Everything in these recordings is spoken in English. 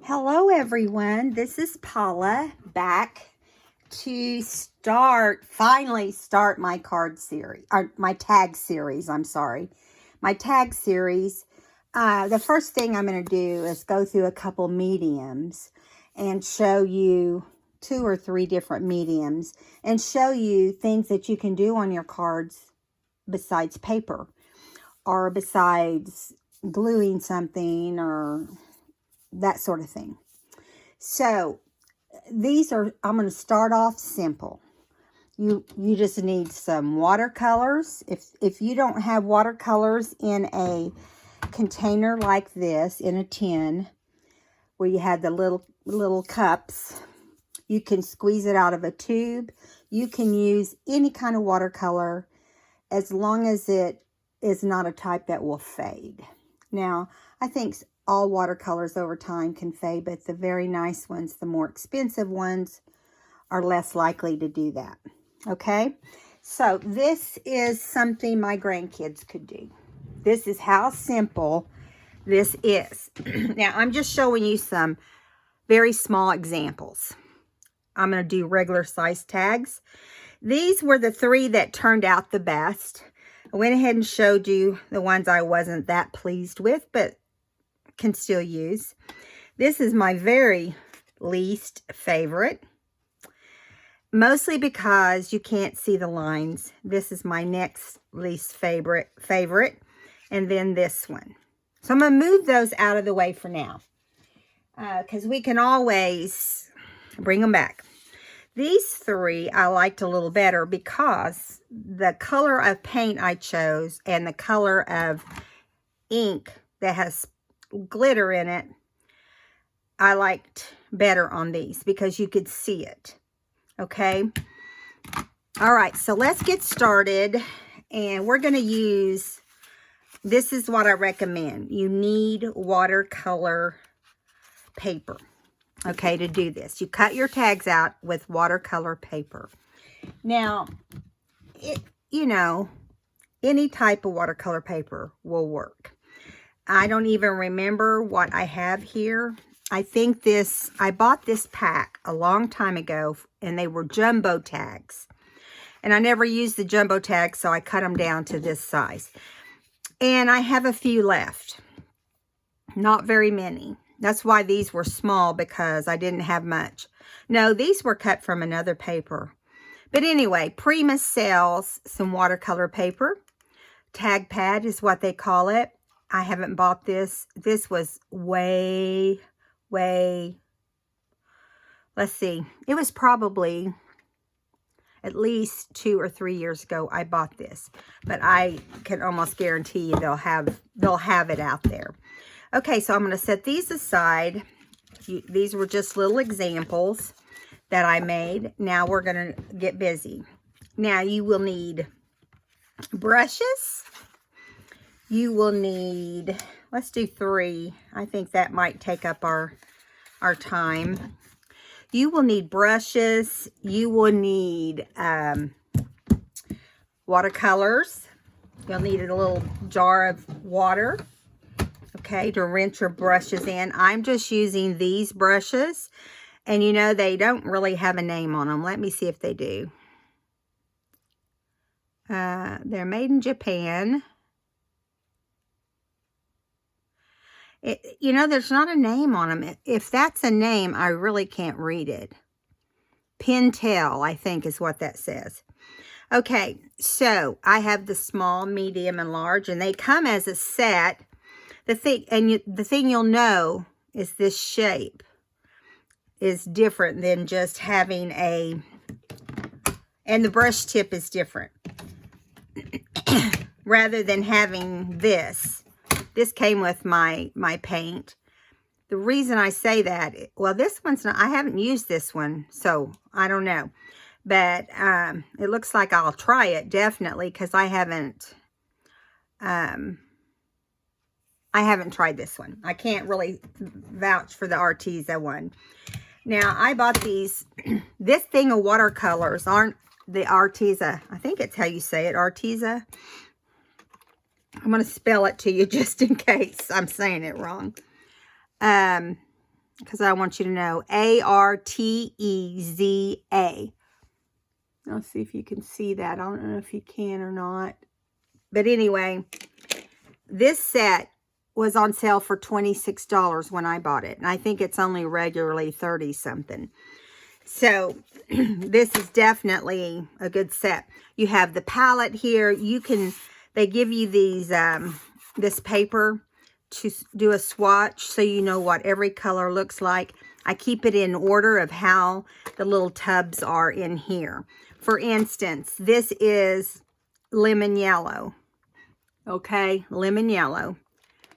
Hello everyone, this is Paula back to finally start my card series, or my tag series, I'm sorry. My tag series, the first thing I'm going to do is go through a couple mediums and show you 2 or 3 different mediums and show you things that you can do on your cards besides paper or besides gluing something or that sort of thing. So I'm going to start off simple. You just need some watercolors. If you don't have watercolors in a container like this, in a tin, where you have the little cups, you can squeeze it out of a tube. You can use any kind of watercolor as long as it is not a type that will fade. Now, I think all watercolors over time can fade, but the very nice ones, the more expensive ones, are less likely to do that. Okay? So this is something my grandkids could do. This is how simple this is. Now, I'm just showing you some very small examples. I'm going to do regular size tags. These were the 3 that turned out the best. I went ahead and showed you the ones I wasn't that pleased with, but can still use. This is my very least favorite, mostly because you can't see the lines. This is my next least favorite, and then this one. So I'm going to move those out of the way for now, because we can always bring them back. These 3 I liked a little better because the color of paint I chose and the color of ink that has glitter in it, I liked better on these because you could see it. Okay. All right. So let's get started. And we're going to use, this is what I recommend. You need watercolor paper. Okay, to do this. You cut your tags out with watercolor paper. Now, any type of watercolor paper will work. I don't even remember what I have here. I think I bought this pack a long time ago, and they were jumbo tags. And I never used the jumbo tags, so I cut them down to this size. And I have a few left. Not very many. That's why these were small, because I didn't have much. No, these were cut from another paper. But anyway, Prima sells some watercolor paper. Tag pad is what they call it. I haven't bought this. This was way, let's see. It was probably at least 2 or 3 years ago I bought this. But I can almost guarantee you they'll have it out there. Okay, so I'm going to set these aside. These were just little examples that I made. Now we're going to get busy. Now you will need brushes. You will need, let's do 3. I think that might take up our time. You will need brushes. You will need watercolors. You'll need a little jar of water, okay, to rinse your brushes in. I'm just using these brushes. And they don't really have a name on them. Let me see if they do. They're made in Japan. There's not a name on them. If that's a name, I really can't read it. Pentel, I think is what that says. Okay, so I have the small, medium, and large, and they come as a set. The thing you'll know is this shape is different than just having and the brush tip is different. Rather than having this. This came with my paint. The reason I say that, well, this one's not, I haven't used this one, so I don't know. But it looks like I'll try it, definitely, because I haven't tried this one. I can't really vouch for the Arteza one. Now, I bought these. This thing of watercolors aren't the Arteza. I think it's how you say it, Arteza. I'm going to spell it to you just in case I'm saying it wrong. because I want you to know. Arteza. Let's see if you can see that. I don't know if you can or not. But anyway, this set was on sale for $26 when I bought it. And I think it's only regularly 30 something. So this is definitely a good set. You have the palette here. They give you these, this paper to do a swatch so you know what every color looks like. I keep it in order of how the little tubs are in here. For instance, this is lemon yellow. Okay, lemon yellow.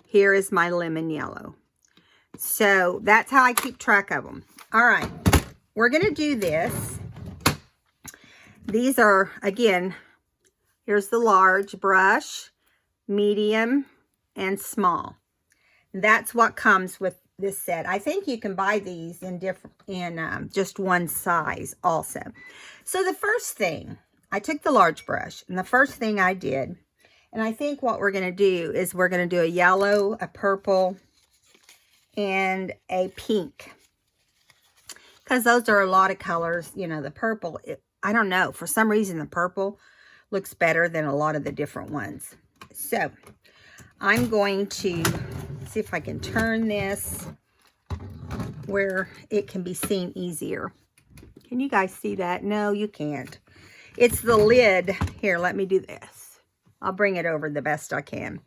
Here is my lemon yellow. So that's how I keep track of them. All right, we're going to do this. These are, again, here's the large brush, medium, and small. That's what comes with this set. I think you can buy these in just one size also. So the first thing, I took the large brush, and the first thing I did, and I think what we're going to do is we're going to do a yellow, a purple, and a pink. Because those are a lot of colors. You know, the purple, I don't know. For some reason, the purple looks better than a lot of the different ones. So, I'm going to see if I can turn this where it can be seen easier. Can you guys see that? No, you can't. It's the lid. Here, let me do this. I'll bring it over the best I can.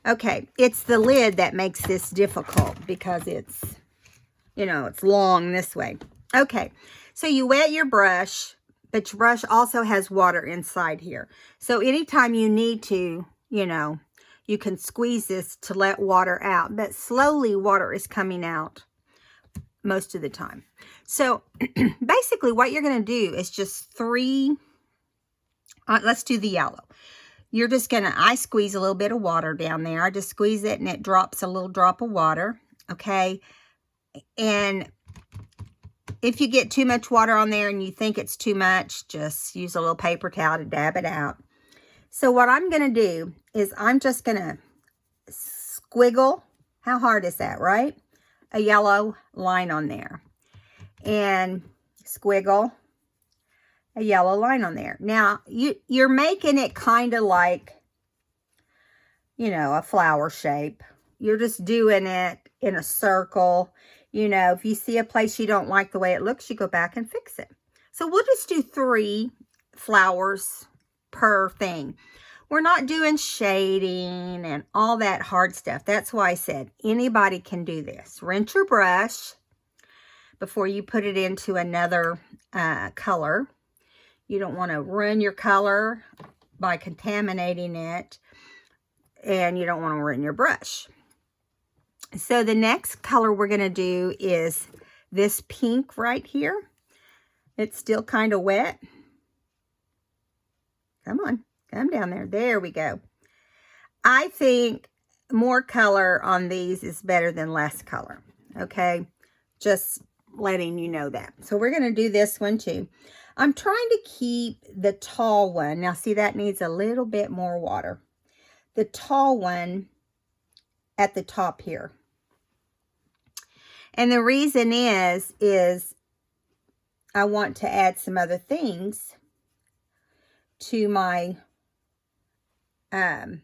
Okay, it's the lid that makes this difficult because it's, you know, it's long this way. Okay, so you wet your brush, but your brush also has water inside here. So anytime you need to, you know, you can squeeze this to let water out. But slowly water is coming out most of the time. So basically what you're going to do is just let's do the yellow. You're just going to, I squeeze a little bit of water down there. I just squeeze it and it drops a little drop of water. Okay. And if you get too much water on there and you think it's too much, just use a little paper towel to dab it out. So what I'm going to do is I'm just going to squiggle. How hard is that, right? A yellow line on there. And squiggle a yellow line on there. Now, you're making it kind of like, you know, a flower shape. You're just doing it in a circle. You know, if you see a place you don't like the way it looks, you go back and fix it. So we'll just do 3 flowers per thing. We're not doing shading and all that hard stuff. That's why I said anybody can do this. Rinse your brush before you put it into another color. You don't want to ruin your color by contaminating it, and you don't want to ruin your brush. So the next color we're going to do is this pink right here. It's still kind of wet. Come on, come down there. There we go. I think more color on these is better than less color. Okay, just letting you know that. So we're going to do this one too. I'm trying to keep the tall one. Now see, that needs a little bit more water. The tall one at the top here. And the reason is I want to add some other things to my tag.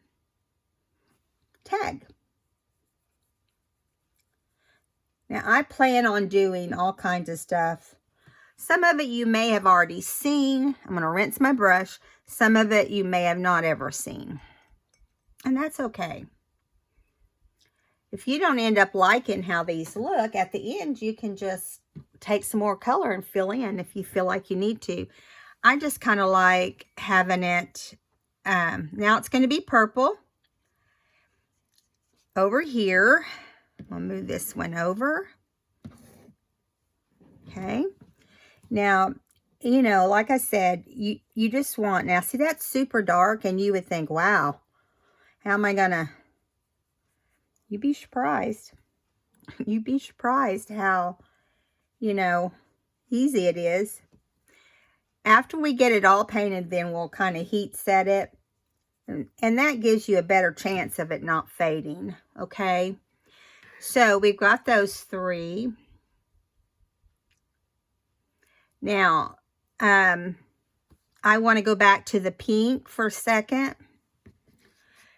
Now, I plan on doing all kinds of stuff. Some of it you may have already seen. I'm going to rinse my brush. Some of it you may have not ever seen. And that's okay. If you don't end up liking how these look, at the end, you can just take some more color and fill in if you feel like you need to. I just kind of like having it, now it's going to be purple. Over here, I'll move this one over. Okay. Now, you know, like I said, you just want, now see that's super dark and you would think, wow, how am I going to, you'd be surprised. You'd be surprised how, you know, easy it is. After we get it all painted, then we'll kind of heat set it. And that gives you a better chance of it not fading, okay? So we've got those 3. Now, I want to go back to the pink for a second,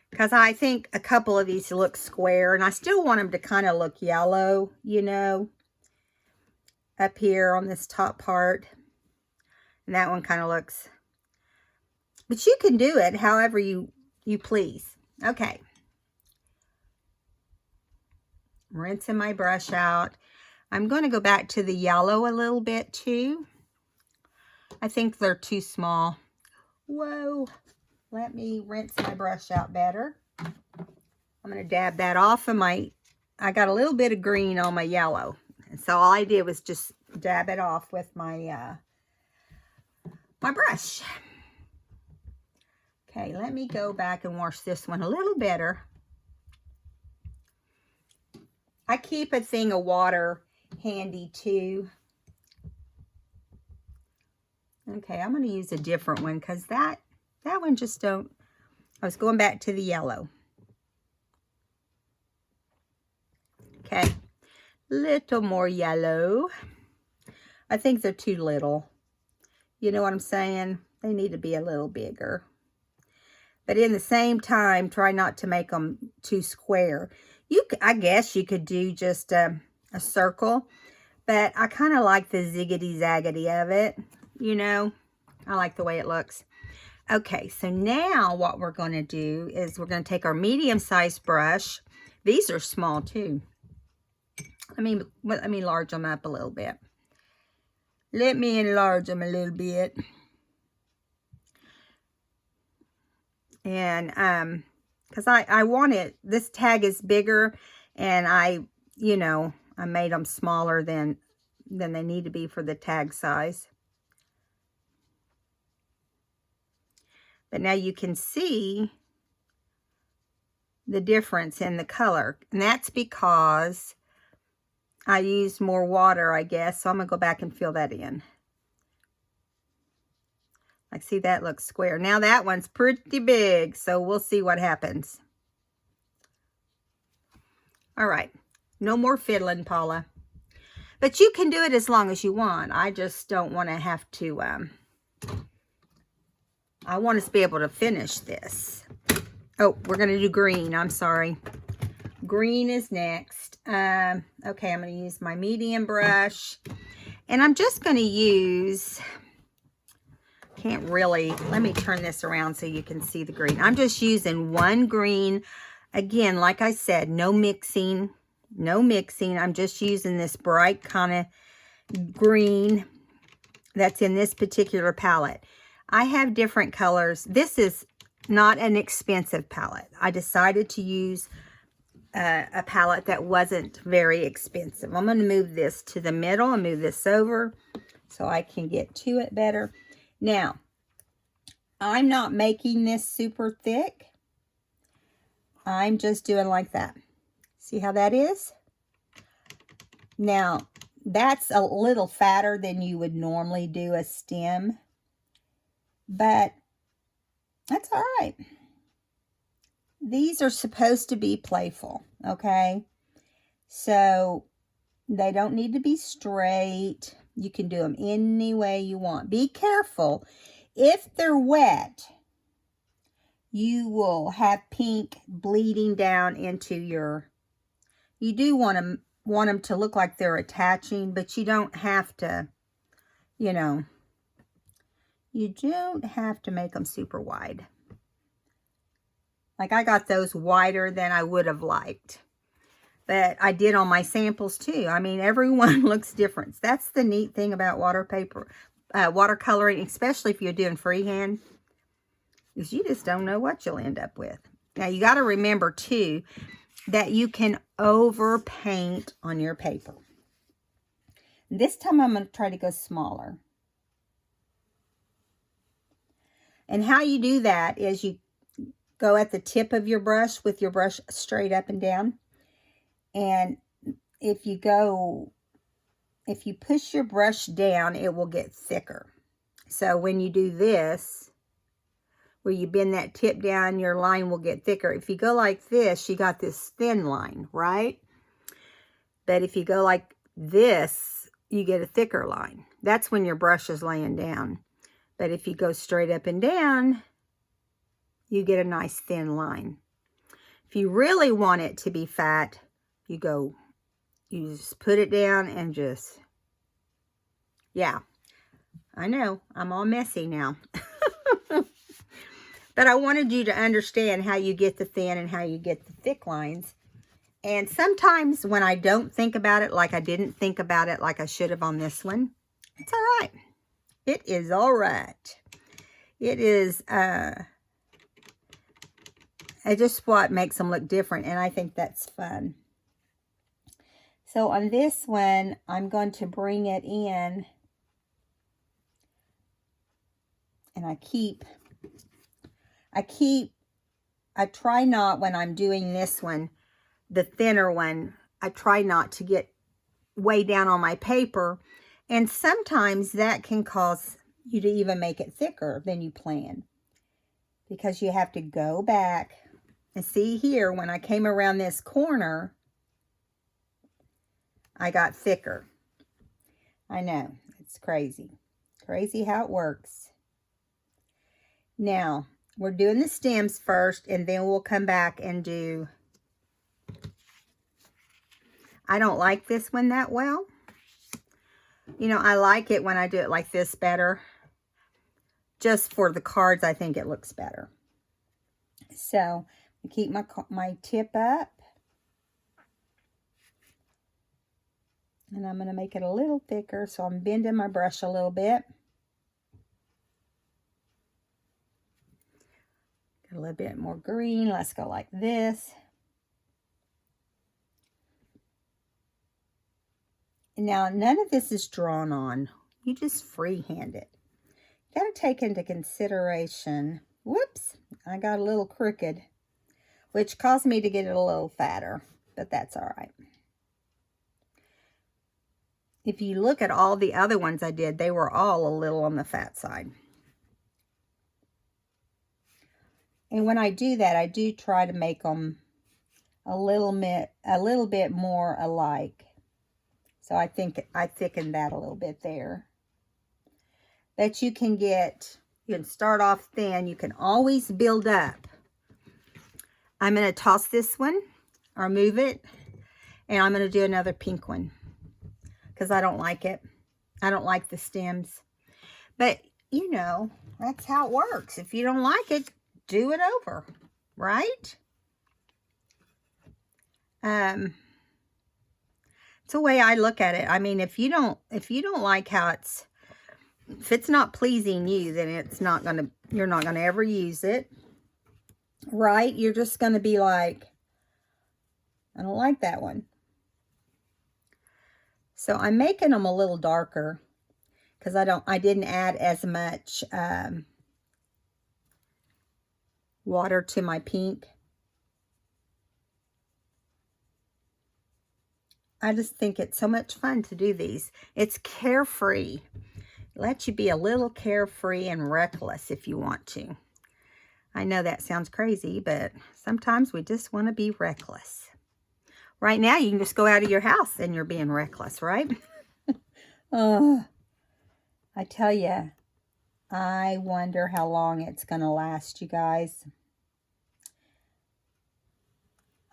because I think a couple of these look square, and I still want them to kind of look yellow, you know, up here on this top part. And that one kind of looks, but you can do it however you please. Okay. I'm rinsing my brush out. I'm going to go back to the yellow a little bit too. I think they're too small. Whoa. Let me rinse my brush out better. I'm going to dab that off of I got a little bit of green on my yellow. And so all I did was just dab it off with my, my brush. Okay, let me go back and wash this one a little better. I keep a thing of water handy too. Okay, I'm going to use a different one because that one just don't. I was going back to the yellow. Okay, little more yellow. I think they're too little. You know what I'm saying? They need to be a little bigger. But in the same time, try not to make them too square. I guess you could do just a circle, but I kind of like the ziggity-zaggity of it, you know. I like the way it looks. Okay, so now what we're going to do is we're going to take our medium-sized brush. These are small too. Let me enlarge them up a little bit. Let me enlarge them a little bit. And because I want it, this tag is bigger, and I made them smaller than they need to be for the tag size. But now you can see the difference in the color, and that's because I used more water, I guess. So I'm gonna go back and fill that in. Like, see, that looks square. Now that one's pretty big, so we'll see what happens. All right, no more fiddling, Paula. But you can do it as long as you want. I just don't want to have to, I want us to be able to finish this. Oh, we're going to do green. I'm sorry. Green is next. Okay, I'm going to use my medium brush. And I'm just going to use... Can't really, let me turn this around so you can see the green. I'm just using one green. Again, like I said, no mixing. I'm just using this bright kind of green that's in this particular palette. I have different colors. This is not an expensive palette. I decided to use a palette that wasn't very expensive. I'm going to move this to the middle and move this over so I can get to it better. Now, I'm not making this super thick. I'm just doing like that. See how that is? Now, that's a little fatter than you would normally do a stem, but that's all right. These are supposed to be playful, okay? So they don't need to be straight. You can do them any way you want. Be careful. If they're wet, you will have pink bleeding down into your... You do want them to look like they're attaching, but you don't have to, you know, you don't have to make them super wide. Like, I got those wider than I would have liked. But I did on my samples too. I mean, everyone looks different. That's the neat thing about watercoloring, especially if you're doing freehand, is you just don't know what you'll end up with. Now, you got to remember too that you can overpaint on your paper. This time I'm going to try to go smaller. And how you do that is you go at the tip of your brush with your brush straight up and down. And if you push your brush down, it will get thicker. So when you do this, where you bend that tip down, your line will get thicker. If you go like this, you got this thin line, right? But if you go like this, you get a thicker line. That's when your brush is laying down. But if you go straight up and down, you get a nice thin line. If you really want it to be fat, you just put it down and just, yeah. I know, I'm all messy now. But I wanted you to understand how you get the thin and how you get the thick lines. And sometimes when I don't think about it, like I didn't think about it like I should have on this one, it's all right. It is all right. It is, it's just what makes them look different, and I think that's fun. So on this one, I'm going to bring it in, and I try not, when I'm doing this one, the thinner one, I try not to get way down on my paper, and sometimes that can cause you to even make it thicker than you plan, because you have to go back and see here, when I came around this corner, I got thicker. I know, it's crazy. Crazy how it works. Now, we're doing the stems first, and then we'll come back and do... I don't like this one that well. You know, I like it when I do it like this better. Just for the cards, I think it looks better. So, keep my tip up. And I'm going to make it a little thicker, so I'm bending my brush a little bit. Got a little bit more green. Let's go like this. Now, none of this is drawn on. You just freehand it. You got to take into consideration, whoops, I got a little crooked, which caused me to get it a little fatter, but that's all right. If you look at all the other ones I did, they were all a little on the fat side. And when I do that, I do try to make them a little bit more alike. So I think I thickened that a little bit there. But you can start off thin. You can always build up. I'm going to toss this one or move it. And I'm going to do another pink one, because I don't like it. I don't like the stems. But, you know, that's how it works. If you don't like it, do it over, right? It's the way I look at it. I mean, if you don't like how if it's not pleasing you, then you're not gonna ever use it, right? You're just gonna be like, I don't like that one. So I'm making them a little darker because I didn't add as much water to my pink. I just think it's so much fun to do these. It's carefree. It lets you be a little carefree and reckless if you want to. I know that sounds crazy, but sometimes we just want to be reckless. Right now, you can just go out of your house and you're being reckless, right? I tell you, I wonder how long it's going to last, you guys.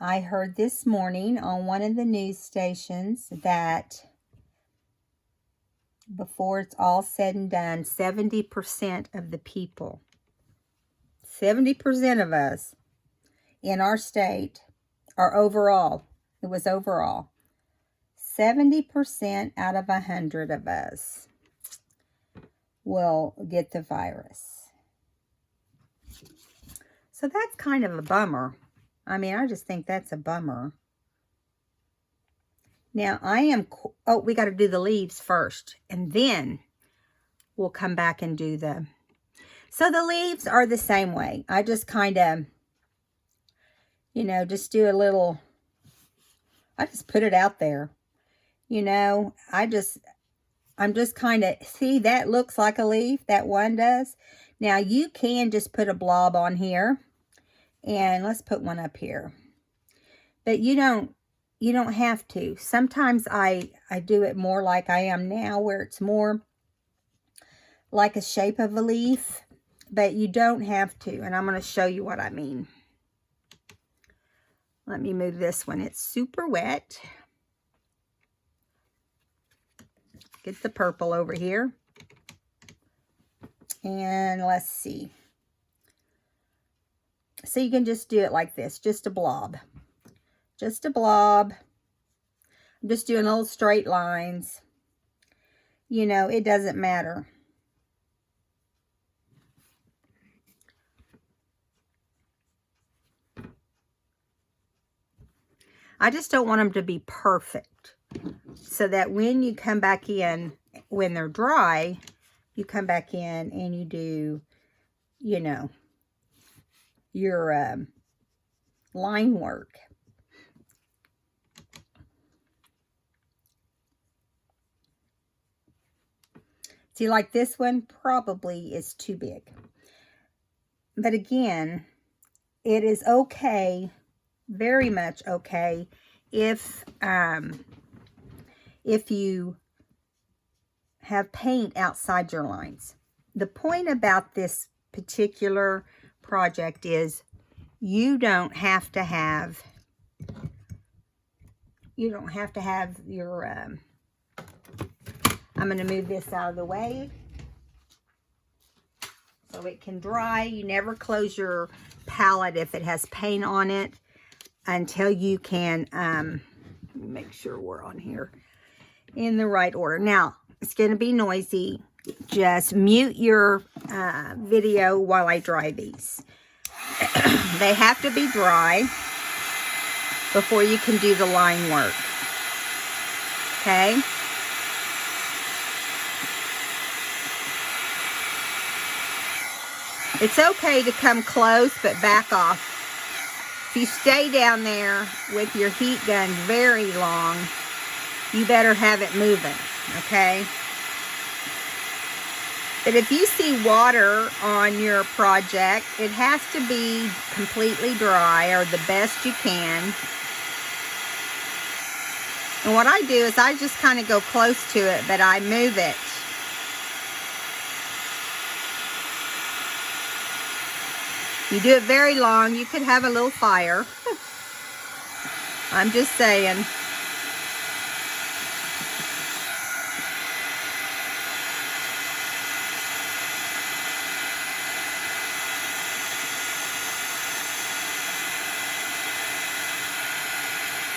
I heard this morning on one of the news stations that before it's all said and done, 70% of the people, 70% of us in our state are overall, it was overall, 70% out of 100 of us will get the virus. So that's kind of a bummer. I mean, I just think that's a bummer. Now, we got to do the leaves first, and then we'll come back and do so the leaves are the same way. I just kind of, just do a little, I just put it out there. I'm just kind of, see, that looks like a leaf, that one does. Now, you can just put a blob on here. And let's put one up here. But you don't you don't have to. Sometimes I do it more like I am now, where it's more like a shape of a leaf, but you don't have to. And I'm going to show you what I mean. Let me move this one. It's super wet. Get the purple over here. And let's see. So you can just do it like this, just a blob. Just a blob. I'm just doing little straight lines. You know, it doesn't matter. I just don't want them to be perfect, so that when you come back in, when they're dry, you come back in and you do, you know, your line work. See, like this one probably is too big. But again, it is okay, very much okay, if you have paint outside your lines. The point about this particular project is you don't have to have your I'm going to move this out of the way so it can dry. You never close your palette if it has paint on it until you can make sure we're on here in the right order. Now, it's going to be noisy. Just mute your video while I dry these. They have to be dry before you can do the line work. Okay? It's okay to come close, but back off. If you stay down there with your heat gun very long, you better have it moving, okay? But if you see water on your project, it has to be completely dry, or the best you can. And what I do is I just kind of go close to it, but I move it. You do it very long, you could have a little fire. I'm just saying.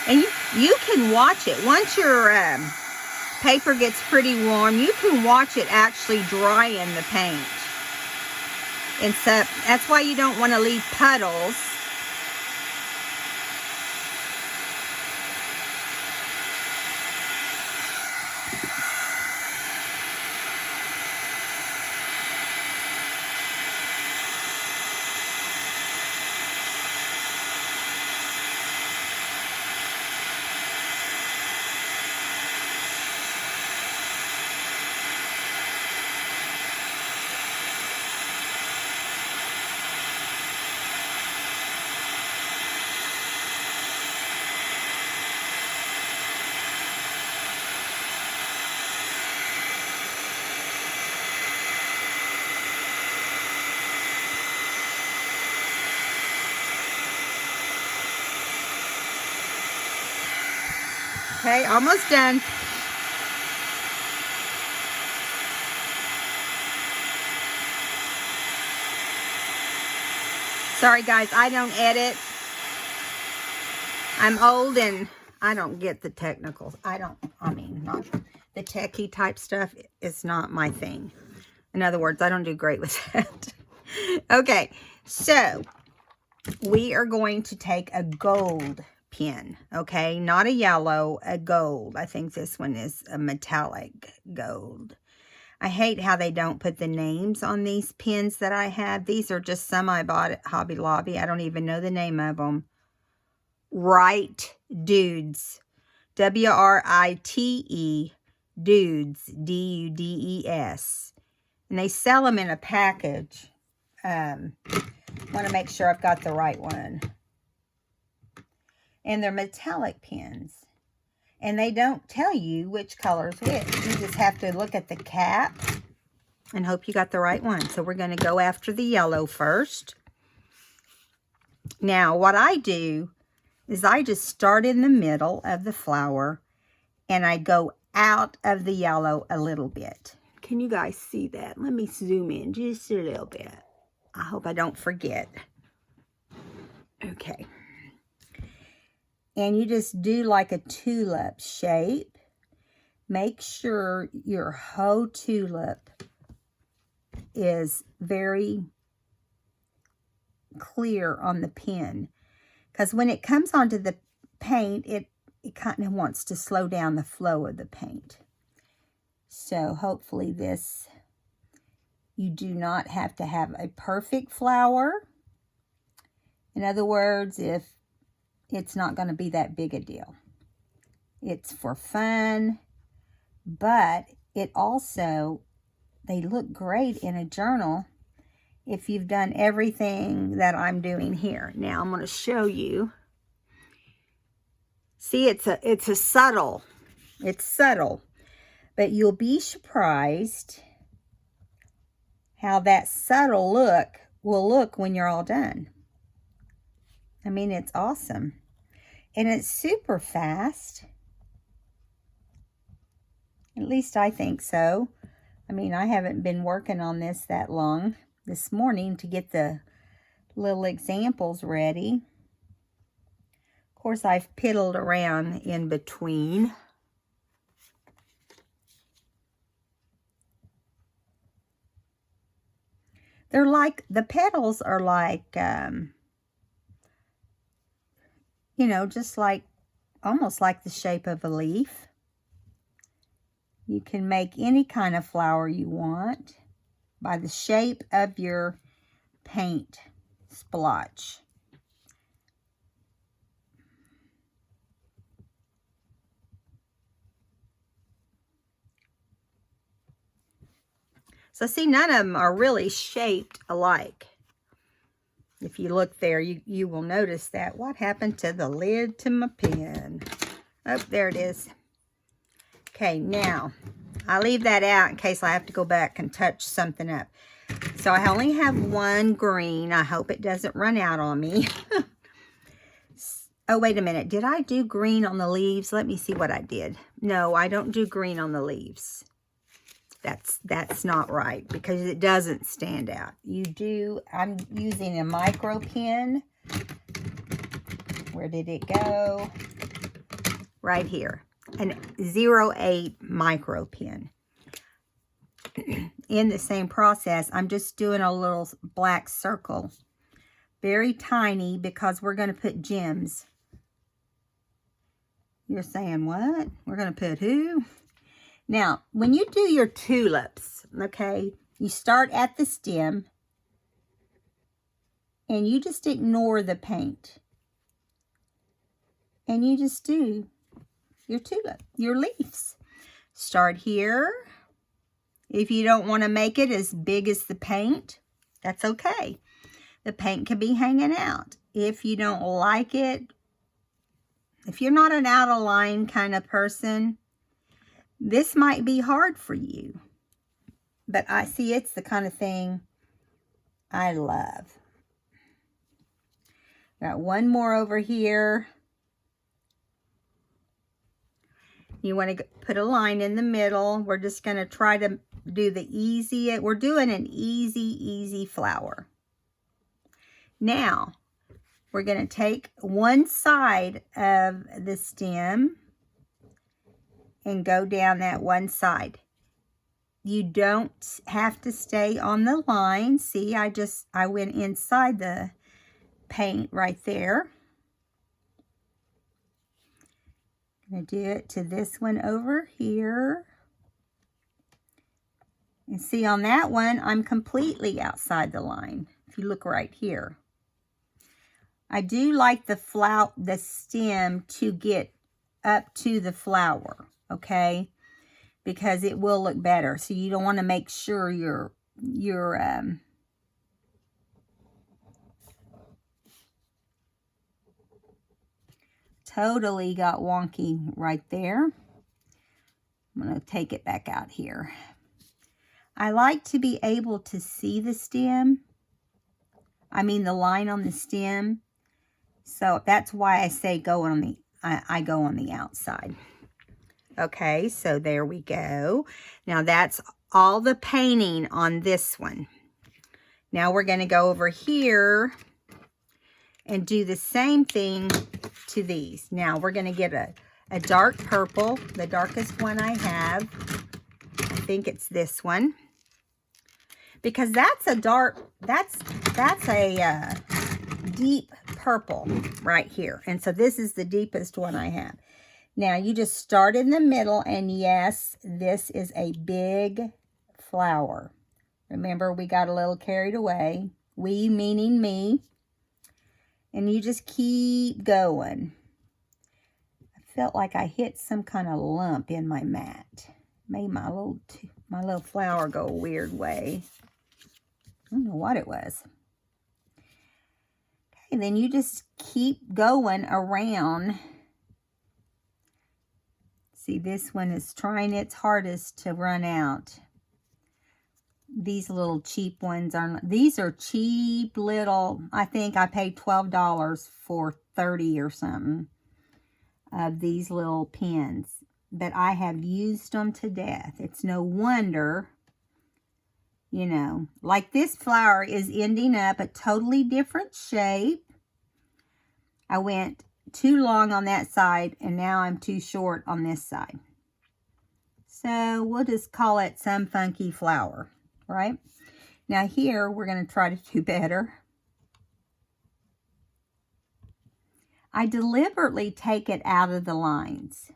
And you can watch it. Once your paper gets pretty warm, you can watch it actually dry in the paint. And so that's why you don't want to leave puddles. Okay, almost done. Sorry guys, I don't edit. I'm old and I don't get the technicals. not the techie type stuff is not my thing. In other words, I don't do great with that. Okay, so we are going to take a gold pen, okay? Not a yellow, a gold. I think this one is a metallic gold. I hate how they don't put the names on these pens that I have. These are just some I bought at Hobby Lobby. I don't even know the name of them. Right Dudes. W-R-I-T-E. Dudes. D-U-D-E-S. And they sell them in a package. I want to make sure I've got the right one. And they're metallic pens. And they don't tell you which color's which. You just have to look at the cap and hope you got the right one. So we're going to go after the yellow first. Now, what I do is I just start in the middle of the flower and I go out of the yellow a little bit. Can you guys see that? Let me zoom in just a little bit. I hope I don't forget. Okay. And you just do like a tulip shape. Make sure your whole tulip is very clear on the pen. Because when it comes onto the paint, it kind of wants to slow down the flow of the paint. So hopefully this, you do not have to have a perfect flower. In other words, if it's not going to be that big a deal. It's for fun, but it also, they look great in a journal if you've done everything that I'm doing here. Now I'm going to show you. See, it's a subtle. It's subtle, but you'll be surprised how that subtle look will look when you're all done. I mean, it's awesome. And it's super fast. At least I think so. I mean, I haven't been working on this that long this morning to get the little examples ready. Of course, I've piddled around in between. They're like, the petals are like, you know, just like, almost like the shape of a leaf. You can make any kind of flower you want by the shape of your paint splotch. So see, none of them are really shaped alike. If you look there, you will notice that. What happened to the lid to my pen? Oh, there it is. Okay, now, I leave that out in case I have to go back and touch something up. So I only have one green. I hope it doesn't run out on me. Oh, wait a minute. Did I do green on the leaves? Let me see what I did. No, I don't do green on the leaves. That's not right because it doesn't stand out. You do, I'm using a micro pen. Where did it go? Right here. An 08 micro pen. In the same process, I'm just doing a little black circle. Very tiny because we're going to put gems. You're saying what? We're going to put who? Now, when you do your tulips, okay, you start at the stem and you just ignore the paint. And you just do your tulip, your leaves. Start here. If you don't want to make it as big as the paint, that's okay. The paint can be hanging out. If you don't like it, if you're not an out of line kind of person, this might be hard for you. But I see it's the kind of thing I love. Got one more over here. You want to put a line in the middle. We're just going to try to do the easy. We're doing an easy flower. Now, we're going to take one side of the stem and go down that one side. You don't have to stay on the line. See, I went inside the paint right there. I'm going to do it to this one over here. And see, on that one, I'm completely outside the line. If you look right here. I do like the stem to get up to the flower, okay? Because it will look better. So you don't want to make sure your totally got wonky right there. I'm going to take it back out here. I like to be able to see the stem. I mean the line on the stem. So that's why I say go on the, I go on the outside. Okay, so there we go. Now that's all the painting on this one. Now we're going to go over here and do the same thing to these. Now we're going to get a dark purple, the darkest one I have. I think it's this one. Because that's a dark, that's a deep purple right here. And so this is the deepest one I have. Now you just start in the middle, and yes, this is a big flower. Remember, we got a little carried away. We meaning me. And you just keep going. I felt like I hit some kind of lump in my mat. Made my little flower go a weird way. I don't know what it was. Okay, then you just keep going around. See, this one is trying its hardest to run out. These little cheap ones these are cheap little, I think I paid $12 for 30 or something of these little pins. But I have used them to death. It's no wonder, you know, like this flower is ending up a totally different shape. I went too long on that side, and now I'm too short on this side. So we'll just call it some funky flower, right? Now here, we're going to try to do better. I deliberately take it out of the lines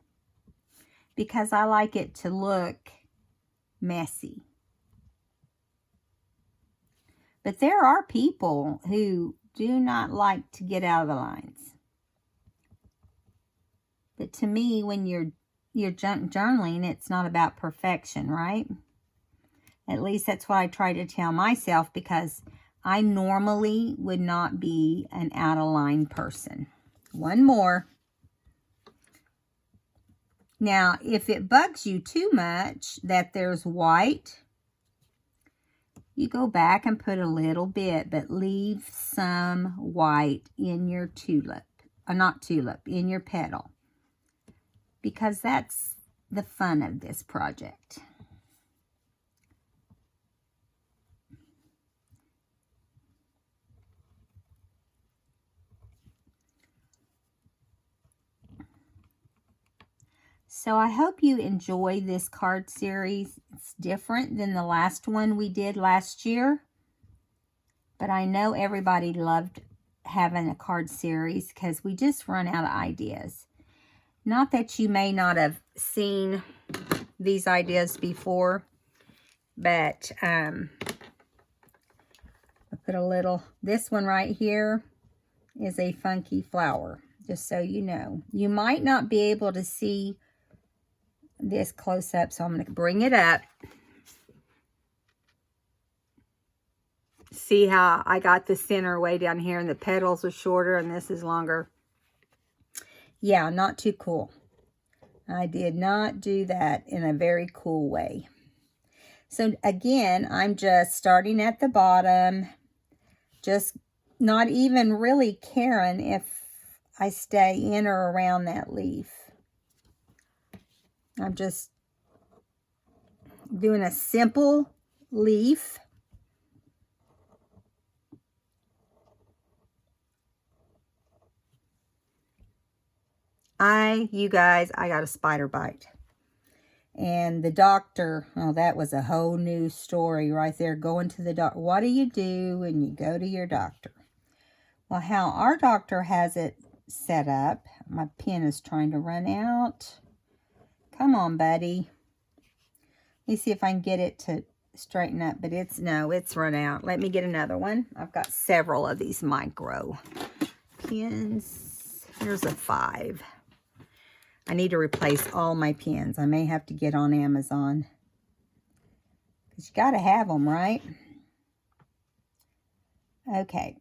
because I like it to look messy. But there are people who do not like to get out of the lines. But to me, when you're journaling, it's not about perfection, right? At least that's what I try to tell myself, because I normally would not be an out of line person. One more. Now, if it bugs you too much that there's white, you go back and put a little bit, but leave some white in your tulip. Not tulip, in your petal. Because that's the fun of this project. So I hope you enjoy this card series. It's different than the last one we did last year. But I know everybody loved having a card series because we just run out of ideas. Not that you may not have seen these ideas before, but I put a little, this one right here is a funky flower, just so you know. You might not be able to see this close up, so I'm going to bring it up. See how I got the center way down here and the petals are shorter and this is longer? Yeah, not too cool. I did not do that in a very cool way. So again, I'm just starting at the bottom, just not even really caring if I stay in or around that leaf. I'm just doing a simple leaf. You guys, I got a spider bite. And the doctor, oh, that was a whole new story right there. Going to the doctor. What do you do when you go to your doctor? Well, how our doctor has it set up. My pen is trying to run out. Come on, buddy. Let me see if I can get it to straighten up. But it's run out. Let me get another one. I've got several of these micro pens. Here's a 5. I need to replace all my pens. I may have to get on Amazon. Because you got to have them, right? Okay.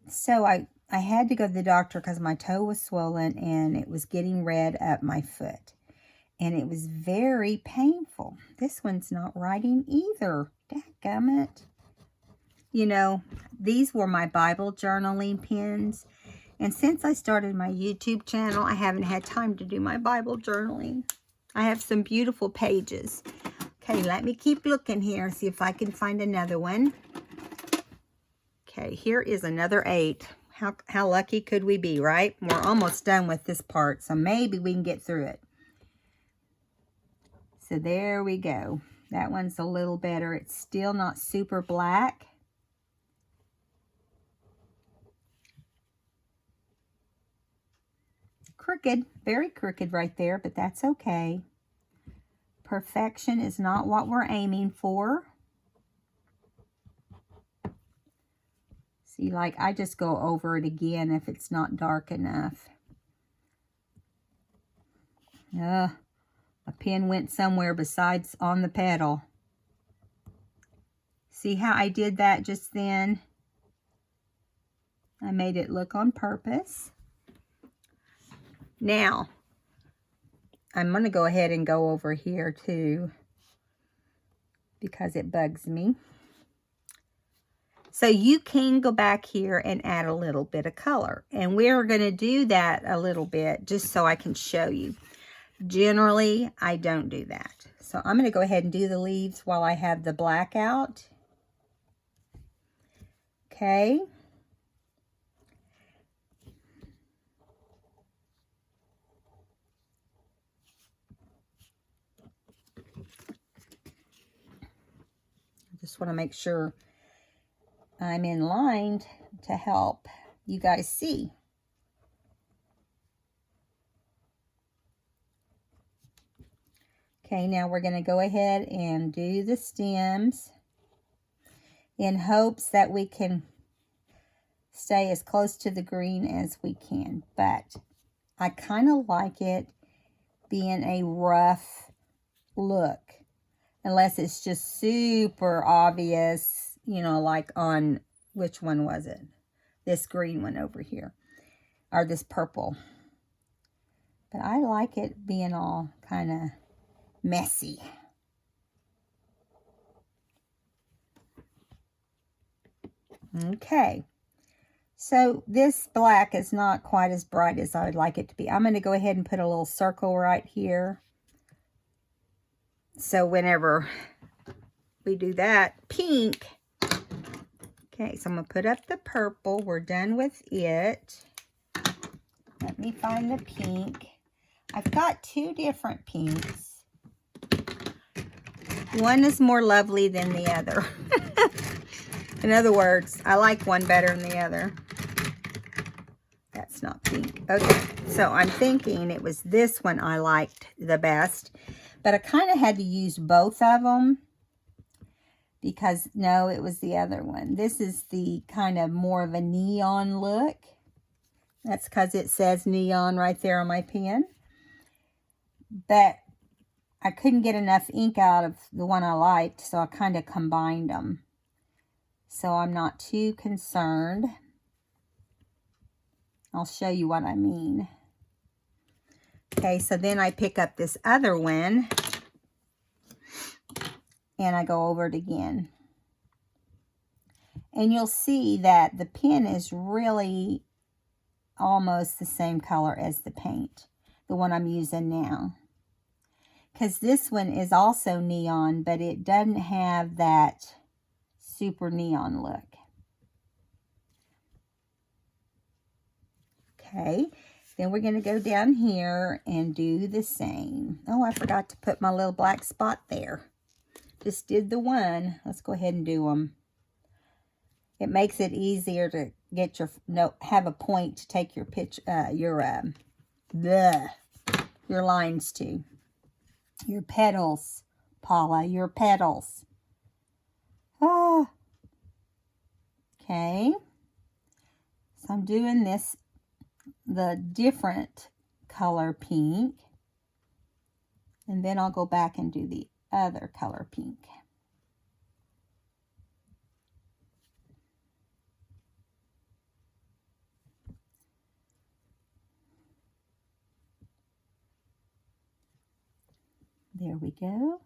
So I had to go to the doctor because my toe was swollen and it was getting red up my foot. And it was very painful. This one's not writing either. Dadgummit. You know, these were my Bible journaling pens. And since I started my YouTube channel, I haven't had time to do my Bible journaling. I have some beautiful pages. Okay, let me keep looking here, see if I can find another one. Okay, here is another 8. How lucky could we be, right? We're almost done with this part, so maybe we can get through it. So there we go. That one's a little better. It's still not super black. Crooked, very crooked right there, but that's okay. Perfection is not what we're aiming for. See, like, I just go over it again if it's not dark enough. My pen went somewhere besides on the pedal. See how I did that just then? I made it look on purpose. Now, I'm going to go ahead and go over here too, because it bugs me. So you can go back here and add a little bit of color. And we're going to do that a little bit just so I can show you. Generally, I don't do that. So I'm going to go ahead and do the leaves while I have the black out. Okay. Just want to make sure I'm in line to help you guys see. Okay, now we're going to go ahead and do the stems in hopes that we can stay as close to the green as we can. But I kind of like it being a rough look. Unless it's just super obvious, you know, like on, which one was it? This green one over here. Or this purple. But I like it being all kind of messy. Okay. So this black is not quite as bright as I would like it to be. I'm going to go ahead and put a little circle right here. So whenever we do that, pink. Okay, so I'm going to put up the purple. We're done with it. Let me find the pink. I've got 2 different pinks. One is more lovely than the other. In other words, I like one better than the other. That's not pink. Okay, so I'm thinking it was this one I liked the best. But I kind of had to use both of them because, no, it was the other one. This is the kind of more of a neon look. That's because it says neon right there on my pen. But I couldn't get enough ink out of the one I liked, so I kind of combined them. So I'm not too concerned. I'll show you what I mean. Okay, so then I pick up this other one and I go over it again. And you'll see that the pen is really almost the same color as the paint, the one I'm using now. Because this one is also neon, but it doesn't have that super neon look. Okay. Then we're going to go down here and do the same. Oh, I forgot to put my little black spot there. Just did the one. Let's go ahead and do them. It makes it easier to get your have a point to take your your lines to. Your petals, Paula, your petals. Ah. Okay. So I'm doing this the different color pink, and then I'll go back and do the other color pink. There we go.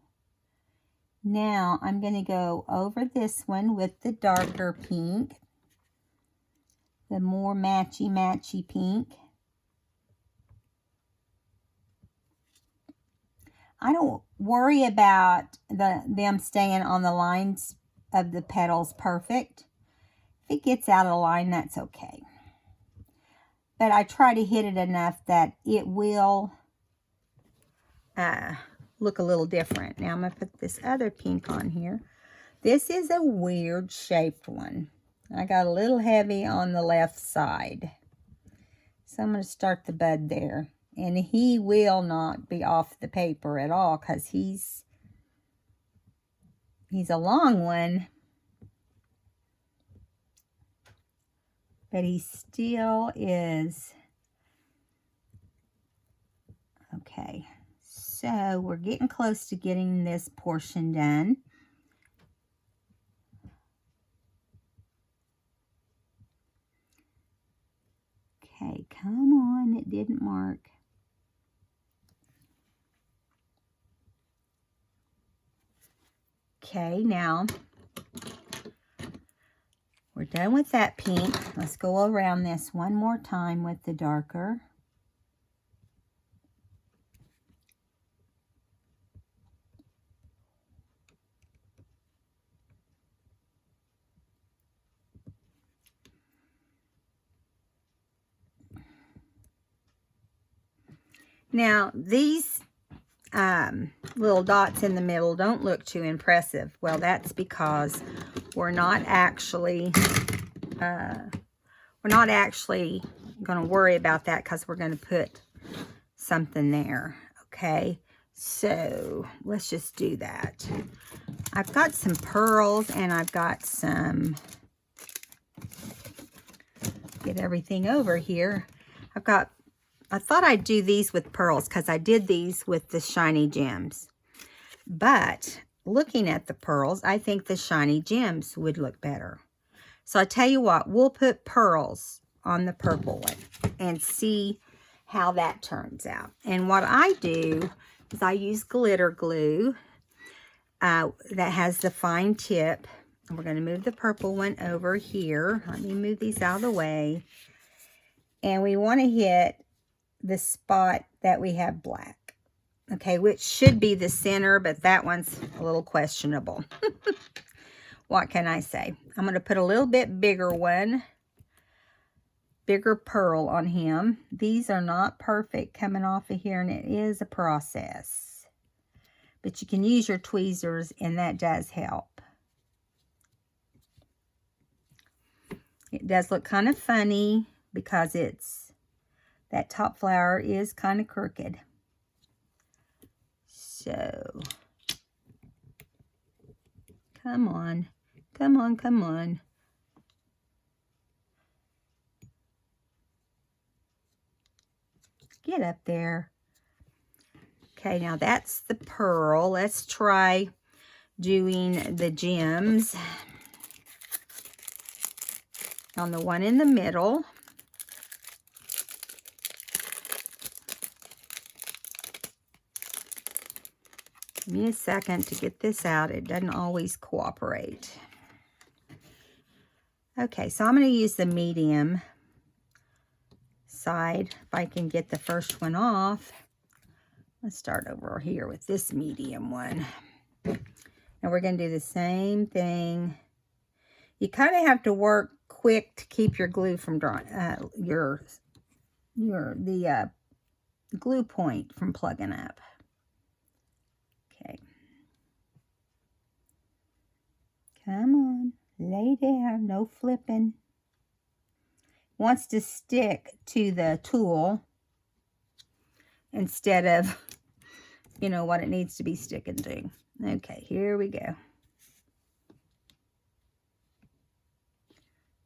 Now I'm going to go over this one with the darker pink, the more matchy pink. I don't worry about them staying on the lines of the petals perfect. If it gets out of line, that's okay. But I try to hit it enough that it will look a little different. Now I'm going to put this other pink on here. This is a weird shaped one. I got a little heavy on the left side. So I'm going to start the bud there. And he will not be off the paper at all because he's a long one. But he still is. Okay. So we're getting close to getting this portion done. Okay, come on. It didn't mark. Okay, now we're done with that pink. Let's go around this one more time with the darker. Now, these little dots in the middle don't look too impressive. Well, that's because we're not actually going to worry about that because we're going to put something there. Okay, so let's just do that. I've got some pearls and I've got some, get everything over here. I thought I'd do these with pearls because I did these with the shiny gems. But looking at the pearls, I think the shiny gems would look better. So I tell you what, we'll put pearls on the purple one and see how that turns out. And what I do is I use glitter glue that has the fine tip. And we're going to move the purple one over here. Let me move these out of the way. And we want to hit the spot that we have black, okay, which should be the center, but that one's a little questionable. What can I say? I'm going to put a little bit bigger one, bigger pearl on him. These are not perfect coming off of here, and it is a process, but you can use your tweezers and that does help. It does look kind of funny because that top flower is kind of crooked. So, come on, come on, come on. Get up there. Okay, now that's the pearl. Let's try doing the gems on the one in the middle. Give me a second to get this out. It doesn't always cooperate. Okay, so I'm going to use the medium side if I can get the first one off. Let's start over here with this medium one. Now we're going to do the same thing. You kind of have to work quick to keep your glue from drying, the glue point from plugging up. Okay. Come on, lay down, no flipping. Wants to stick to the tool instead of, you know, what it needs to be sticking to. Okay, here we go.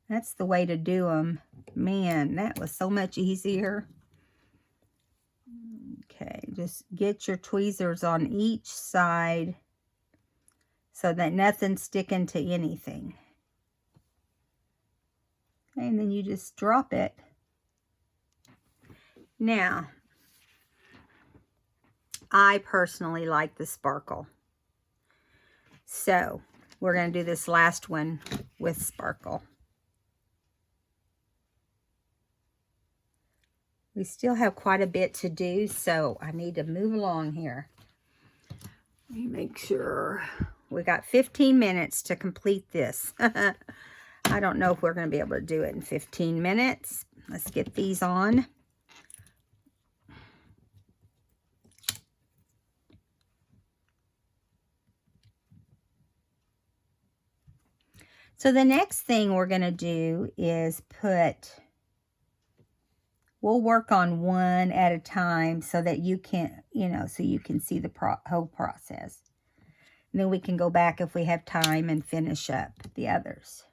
That's the way to do them. Man, that was so much easier. Okay, just get your tweezers on each side so that nothing's sticking to anything. And then you just drop it. Now, I personally like the sparkle. So we're going to do this last one with sparkle. We still have quite a bit to do, so I need to move along here. Let me make sure. We got 15 minutes to complete this. I don't know if we're going to be able to do it in 15 minutes. Let's get these on. So the next thing we're going to do is we'll work on one at a time so that you can, so you can see the whole process. And then we can go back if we have time and finish up the others.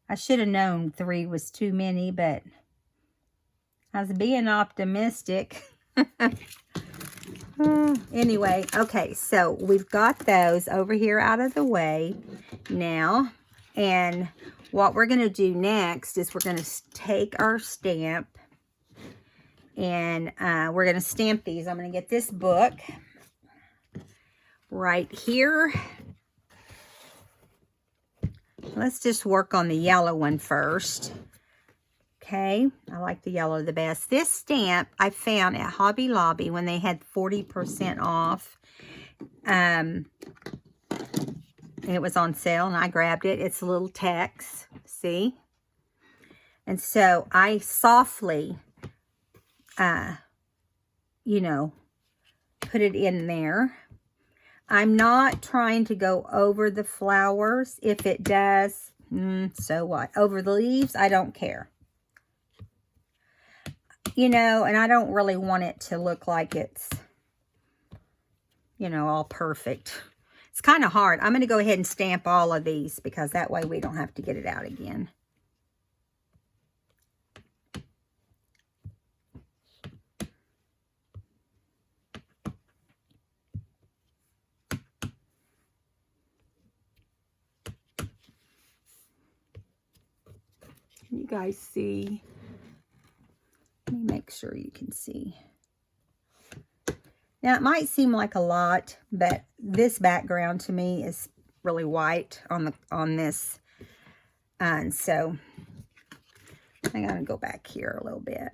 I should have known 3 was too many, but I was being optimistic. Anyway, okay, so we've got those over here out of the way now. And what we're going to do next is we're going to take our stamp and we're going to stamp these. I'm going to get this book right here. Let's just work on the yellow one first. Okay, I like the yellow the best. This stamp I found at Hobby Lobby when they had 40% off. And it was on sale and I grabbed it. It's a little text, see? And so I softly, put it in there. I'm not trying to go over the flowers. If it does, so what? Over the leaves, I don't care. And I don't really want it to look like it's, all perfect. It's kind of hard. I'm going to go ahead and stamp all of these because that way we don't have to get it out again. Can you guys see? Let me make sure you can see. Now, it might seem like a lot, but this background to me is really white on this. And so, I'm going to go back here a little bit.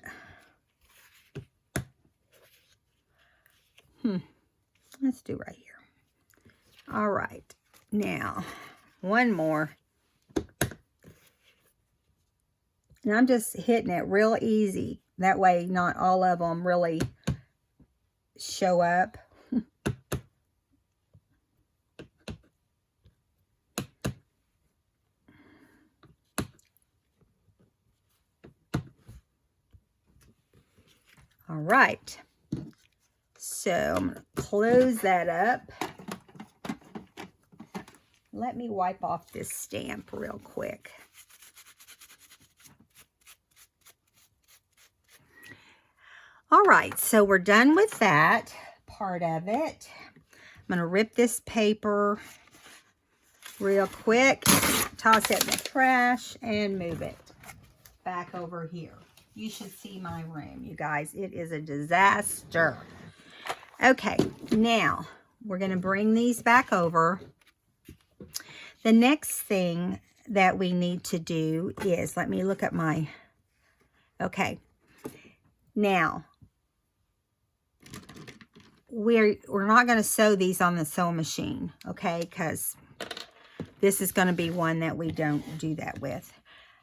Let's do right here. All right. Now, one more. And I'm just hitting it real easy. That way, not all of them really show up. All right. So I'm going to close that up. Let me wipe off this stamp real quick. All right, so we're done with that part of it. I'm going to rip this paper real quick, toss it in the trash, and move it back over here. You should see my room, you guys. It is a disaster. Okay, now we're going to bring these back over. The next thing that we need to do is, let me look at my, okay, now, we're not going to sew these on the sewing machine, okay, because this is going to be one that we don't do that with.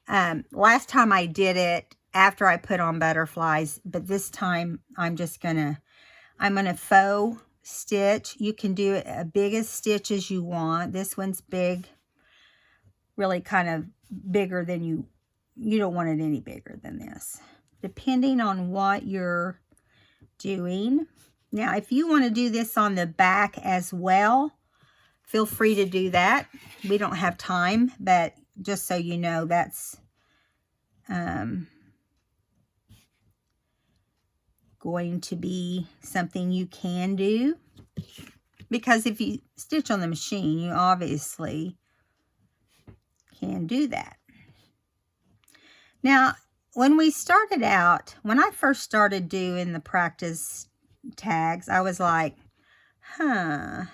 Last time I did it after I put on butterflies, but this time I'm going to faux stitch. You can do a biggest stitch as you want. This one's big, really kind of bigger than you don't want it any bigger than this, depending on what you're doing. Now, if you want to do this on the back as well, feel free to do that. We don't have time, but just so you know, that's going to be something you can do. Because if you stitch on the machine, you obviously can do that. Now, when we started out, when I first started doing the practice tags, I was like, huh,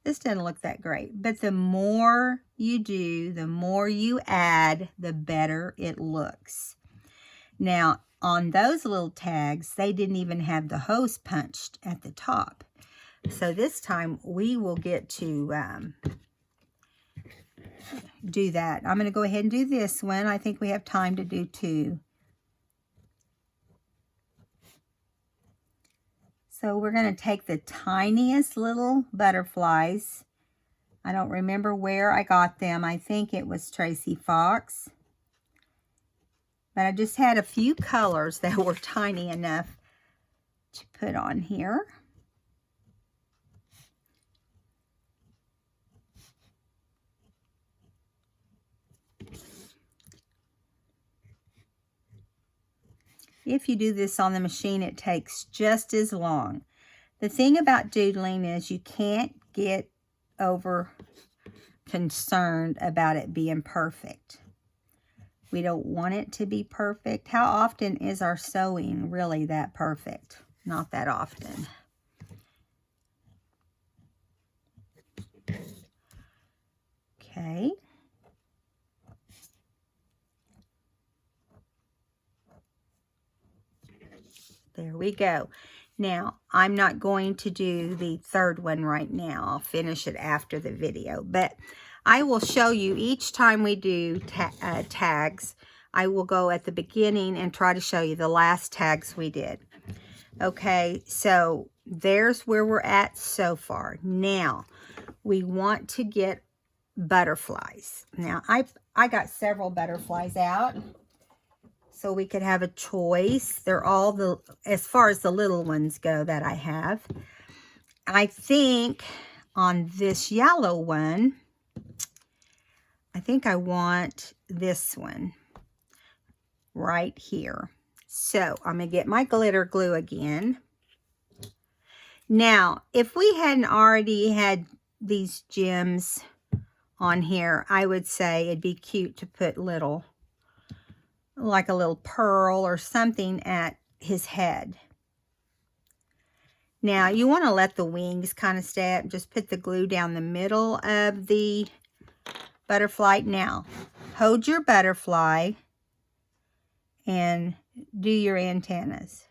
this doesn't look that great. But the more you do, the more you add, the better it looks. Now, on those little tags, they didn't even have the hose punched at the top. So this time we will get to do that. I'm going to go ahead and do this one. I think we have time to do 2. So we're going to take the tiniest little butterflies. I don't remember where I got them. I think it was Tracy Fox. But I just had a few colors that were tiny enough to put on here. If you do this on the machine, it takes just as long. The thing about doodling is you can't get over concerned about it being perfect. We don't want it to be perfect. How often is our sewing really that perfect? Not that often. Okay. There we go. Now, I'm not going to do the third one right now. I'll finish it after the video. But I will show you each time we do tags. I will go at the beginning and try to show you the last tags we did. Okay, so there's where we're at so far. Now, we want to get butterflies. Now, I got several butterflies out, so we could have a choice. They're all as far as the little ones go that I have. I think on this yellow one, I think I want this one right here. So I'm going to get my glitter glue again. Now, if we hadn't already had these gems on here, I would say it'd be cute to put like a little pearl or something at his head. Now, you want to let the wings kind of stay up. Just put the glue down the middle of the butterfly. Now, hold your butterfly and do your antennas.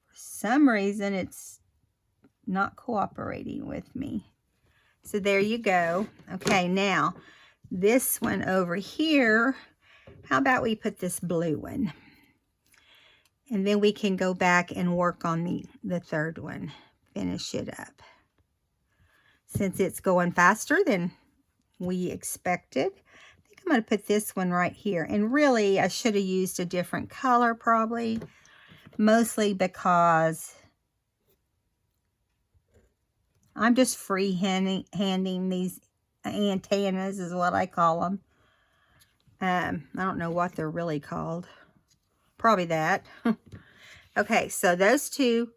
For some reason, it's not cooperating with me. So there you go. Okay, now, this one over here, how about we put this blue one? And then we can go back and work on the third one, finish it up. Since it's going faster than we expected, I think I'm going to put this one right here. And really, I should have used a different color probably, mostly because I'm just free-handing these antennas is what I call them. I don't know what they're really called. Probably that. Okay, so those two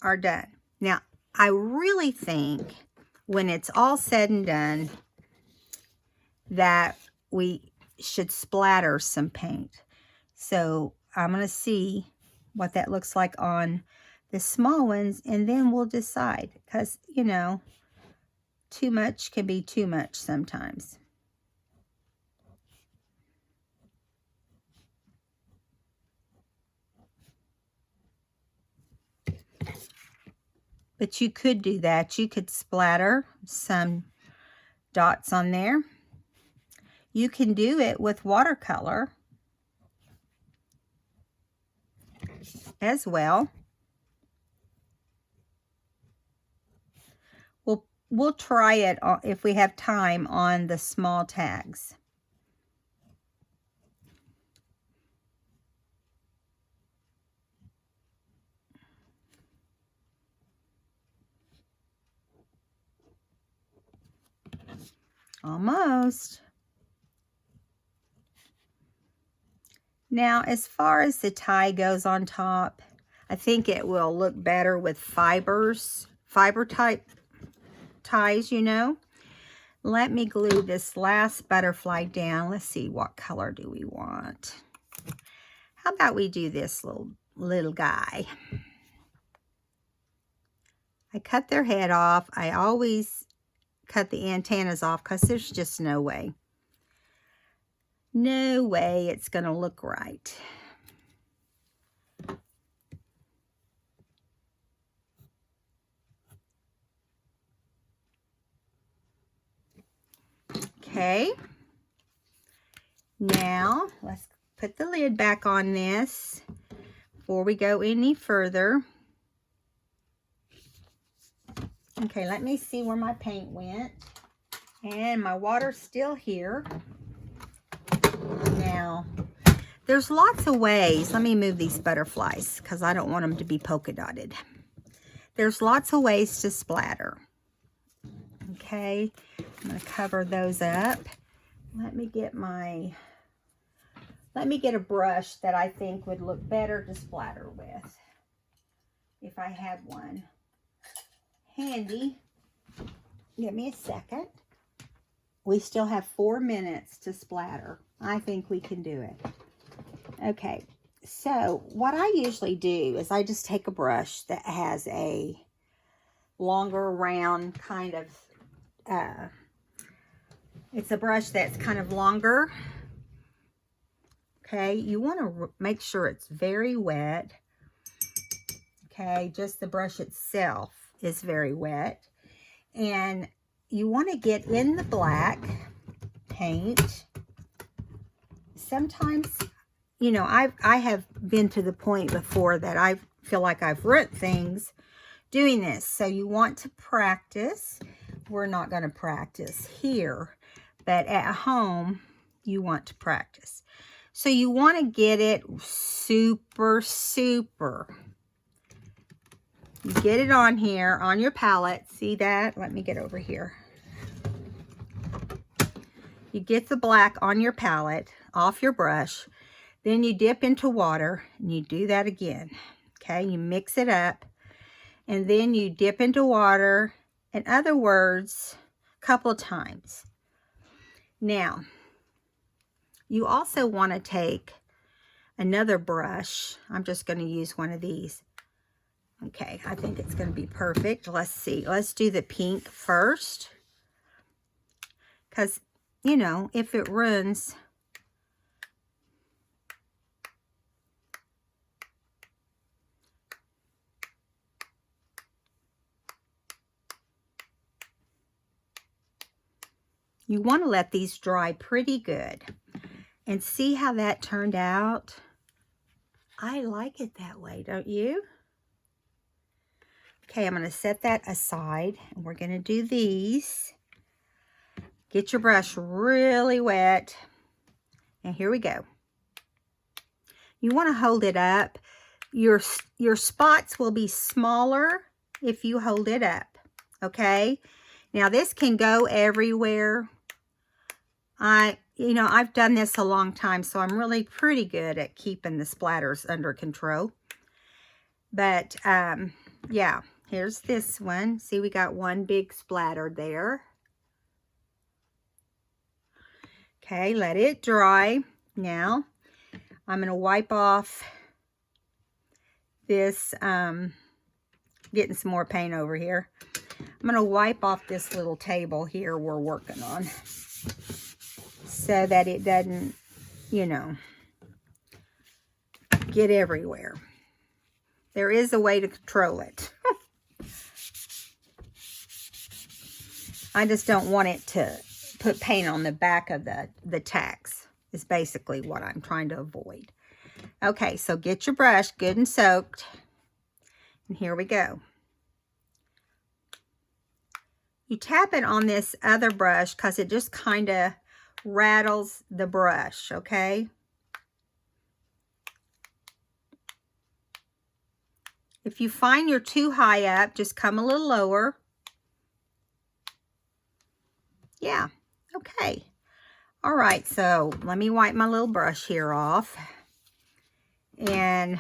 are done. Now, I really think when it's all said and done that we should splatter some paint. So I'm going to see what that looks like on the small ones, and then we'll decide. Because, you know, too much can be too much sometimes. But you could do that. You could splatter some dots on there. You can do it with watercolor as well. We'll try it if we have time on the small tags. Almost. Now, as far as the tie goes on top, I think it will look better with fiber type ties, you know. Let me glue this last butterfly down. Let's see, what color do we want? How about we do this little little guy. I cut their head off. I always cut the antennas off because there's just no way. No way it's going to look right. Okay. Now, let's put the lid back on this before we go any further. Okay, let me see where my paint went. And my water's still here. Now, there's lots of ways. Let me move these butterflies because I don't want them to be polka dotted. There's lots of ways to splatter. Okay, I'm going to cover those up. Let me get a brush that I think would look better to splatter with. If I had one handy. Give me a second. We still have 4 minutes to splatter. I think we can do it. Okay, so what I usually do is I just take a brush that has a longer round kind of, it's a brush that's kind of longer. Okay, you want to make sure it's very wet. Okay, just the brush itself is very wet. And you want to get in the black paint. Sometimes, you know, I have been to the point before that I feel like I've ruined things doing this. So you want to practice. We're not going to practice here, but at home, you want to practice. So you want to get it super. You get it on here, on your palette. See that? Let me get over here. You get the black on your palette, off your brush. Then you dip into water, and you do that again. Okay, you mix it up. And then you dip into water. In other words, a couple of times. Now, you also want to take another brush. I'm just going to use one of these. Okay, I think it's going to be perfect. Let's see. Let's do the pink first. Because, you know, if it runs, you want to let these dry pretty good. And see how that turned out? I like it that way, don't you? Okay, I'm going to set that aside. And we're going to do these. Get your brush really wet. And here we go. You want to hold it up. Your spots will be smaller if you hold it up. Okay? Now, this can go everywhere. You know, I've done this a long time, so I'm really pretty good at keeping the splatters under control. But, yeah, here's this one. See, we got one big splatter there. Okay, let it dry. Now, I'm going to wipe off this, getting some more paint over here. I'm going to wipe off this little table here we're working on, so that it doesn't, you know, get everywhere. There is a way to control it. I just don't want it to put paint on the back of the tags, is basically what I'm trying to avoid. Okay, so get your brush good and soaked. And here we go. You tap it on this other brush because it just kind of rattles the brush, okay? If you find you're too high up, just come a little lower. Yeah, okay. All right, so let me wipe my little brush here off. And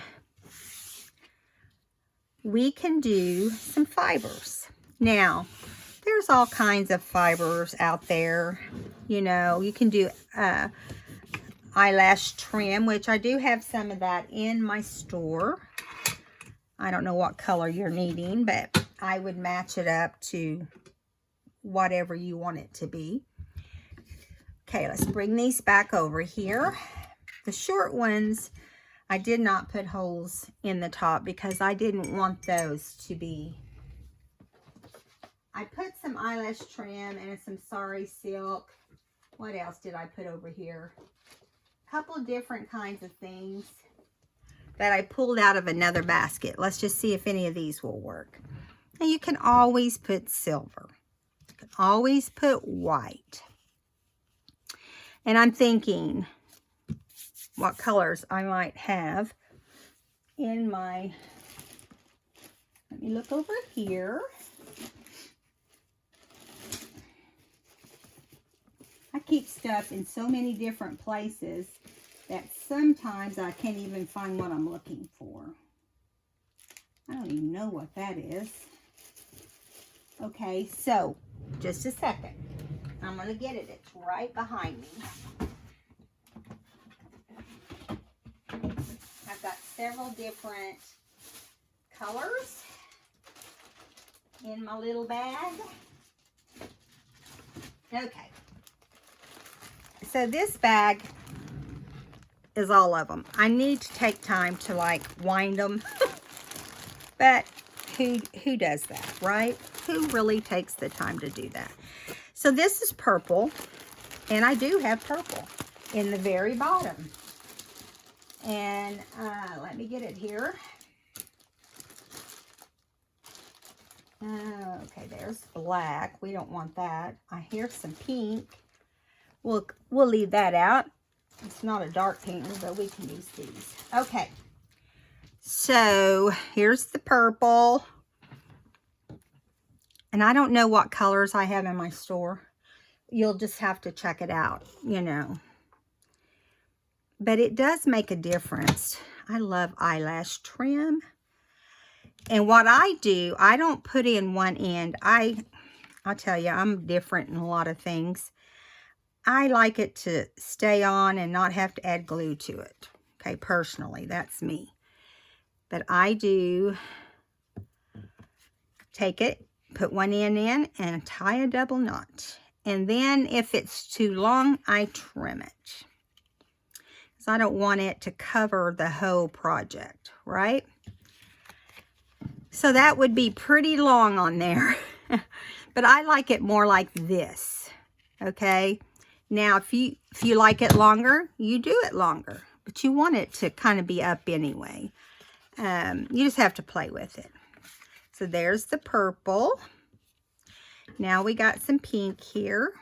we can do some fibers. Now, there's all kinds of fibers out there. You know, you can do eyelash trim, which I do have some of that in my store. I don't know what color you're needing, but I would match it up to whatever you want it to be. Okay, let's bring these back over here. The short ones, I did not put holes in the top because I didn't want those to be. I put some eyelash trim and some sari silk. What else did I put over here? A couple of different kinds of things that I pulled out of another basket. Let's just see if any of these will work. And you can always put silver. You can always put white. And I'm thinking what colors I might have in my, let me look over here. I keep stuff in so many different places that sometimes I can't even find what I'm looking for. I don't even know what that is. Okay, so just a second. I'm going to get it. It's right behind me. I've got several different colors in my little bag. Okay. So this bag is all of them. I need to take time to like wind them. But who does that, right? Who really takes the time to do that? So this is purple, and I do have purple in the very bottom. And let me get it here. Okay, there's black. We don't want that. I hear some pink. We'll leave that out. It's not a dark pink, but we can use these. Okay. So here's the purple. And I don't know what colors I have in my store. You'll just have to check it out, you know. But it does make a difference. I love eyelash trim. And what I do, I don't put in one end. I'll tell you, I'm different in a lot of things. I like it to stay on and not have to add glue to it. Okay, personally, that's me. But I do take it, put one end in, and tie a double knot. And then if it's too long, I trim it. Because I don't want it to cover the whole project, right? So that would be pretty long on there. But I like it more like this, okay? Now, if you like it longer, you do it longer. But you want it to kind of be up anyway. You just have to play with it. So there's the purple. Now we got some pink here.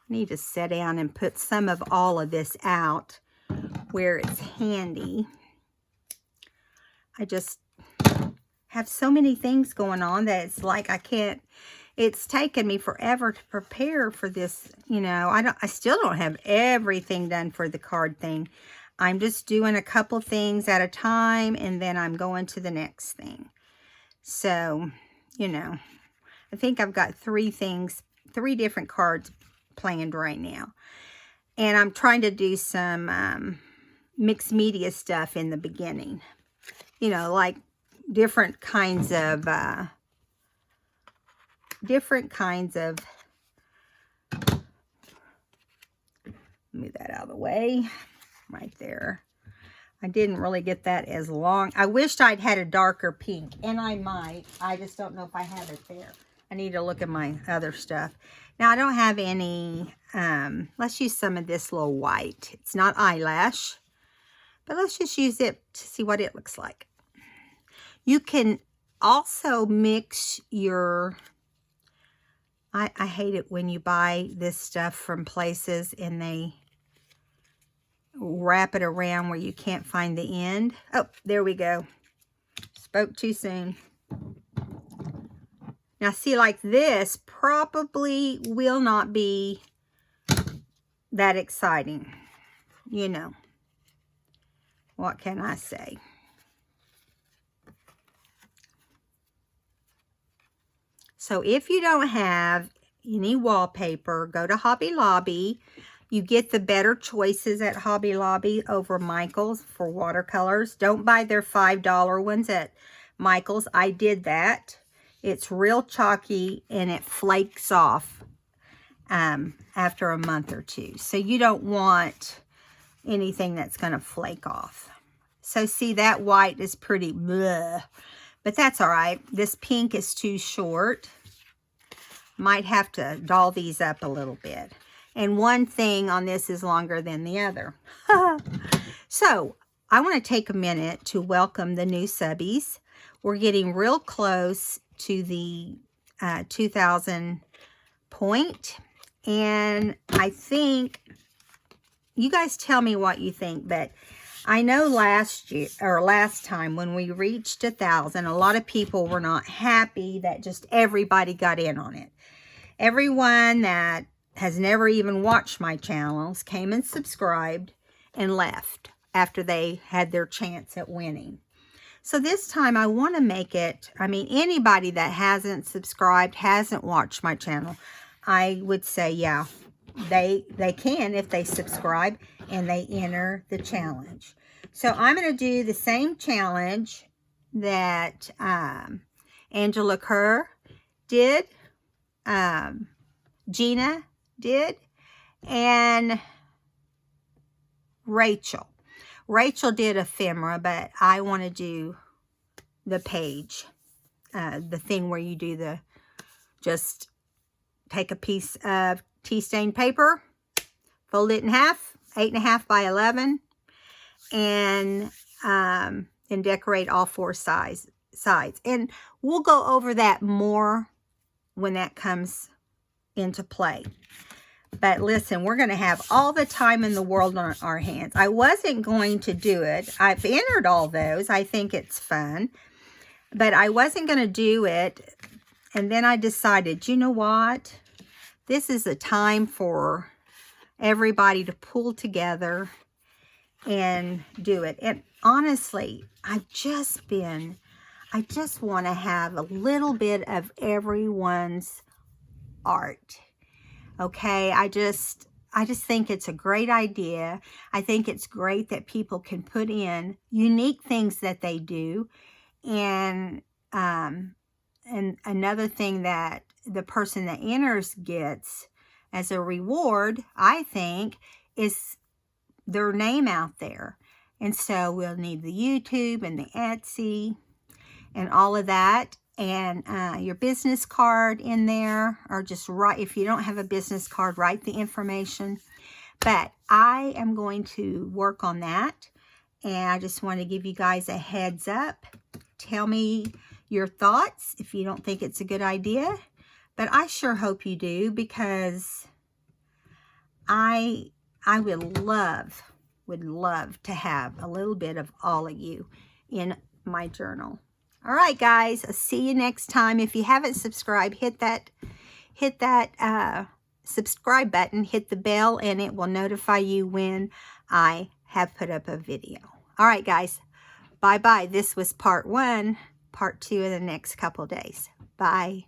I need to sit down and put some of all of this out where it's handy. I just have so many things going on that it's like I can't. It's taken me forever to prepare for this, you know. I still don't have everything done for the card thing. I'm just doing a couple things at a time, and then I'm going to the next thing. So, you know, I think I've got 3 different cards planned right now. And I'm trying to do some mixed media stuff in the beginning. You know, like different kinds of move that out of the way. Right there. I didn't really get that as long. I wished I'd had a darker pink, and I might. I just don't know if I have it there. I need to look at my other stuff. Now, I don't have any, let's use some of this little white. It's not eyelash, but let's just use it to see what it looks like. You can also mix your, I hate it when you buy this stuff from places and they wrap it around where you can't find the end. Oh, there we go. Spoke too soon. Now, see, like this probably will not be that exciting. You know. What can I say? So, if you don't have any wallpaper, go to Hobby Lobby. You get the better choices at Hobby Lobby over Michael's for watercolors. Don't buy their $5 ones at Michael's. I did that. It's real chalky and it flakes off after a month or two. So you don't want anything that's going to flake off. So see, that white is pretty bleh, but that's all right. This pink is too short. Might have to doll these up a little bit. And one thing on this is longer than the other. So I want to take a minute to welcome the new subbies. We're getting real close to the 2,000 point. And I think, you guys tell me what you think, but I know last time when we reached 1,000, a lot of people were not happy that just everybody got in on it. Everyone that has never even watched my channels came and subscribed and left after they had their chance at winning. So this time I want to make it, I mean, anybody that hasn't subscribed, hasn't watched my channel, I would say, yeah, they can if they subscribe and they enter the challenge. So I'm going to do the same challenge that Angela Kerr did, Gina did, and Rachel. Rachel did ephemera, but I want to do the page, the thing where you do the, just take a piece of tea stain paper, fold it in half, 8.5 by 11, and decorate all 4 sides. And we'll go over that more when that comes into play. But listen, we're going to have all the time in the world on our hands. I wasn't going to do it. I've entered all those. I think it's fun. But I wasn't going to do it. And then I decided, you know what? This is a time for everybody to pull together and do it. And honestly, I just want to have a little bit of everyone's art. Okay, I just think it's a great idea. I think it's great that people can put in unique things that they do. And another thing that the person that enters gets as a reward, I think, is their name out there. And so we'll need the YouTube and the Etsy and all of that. And your business card in there, or just write, if you don't have a business card, write the information. But I am going to work on that. And I just want to give you guys a heads up. Tell me your thoughts if you don't think it's a good idea. But I sure hope you do, because I would love to have a little bit of all of you in my journal. All right, guys, I'll see you next time. If you haven't subscribed, hit that subscribe button, hit the bell, and it will notify you when I have put up a video. All right, guys, bye-bye. This was part 1, part 2 in the next couple days. Bye.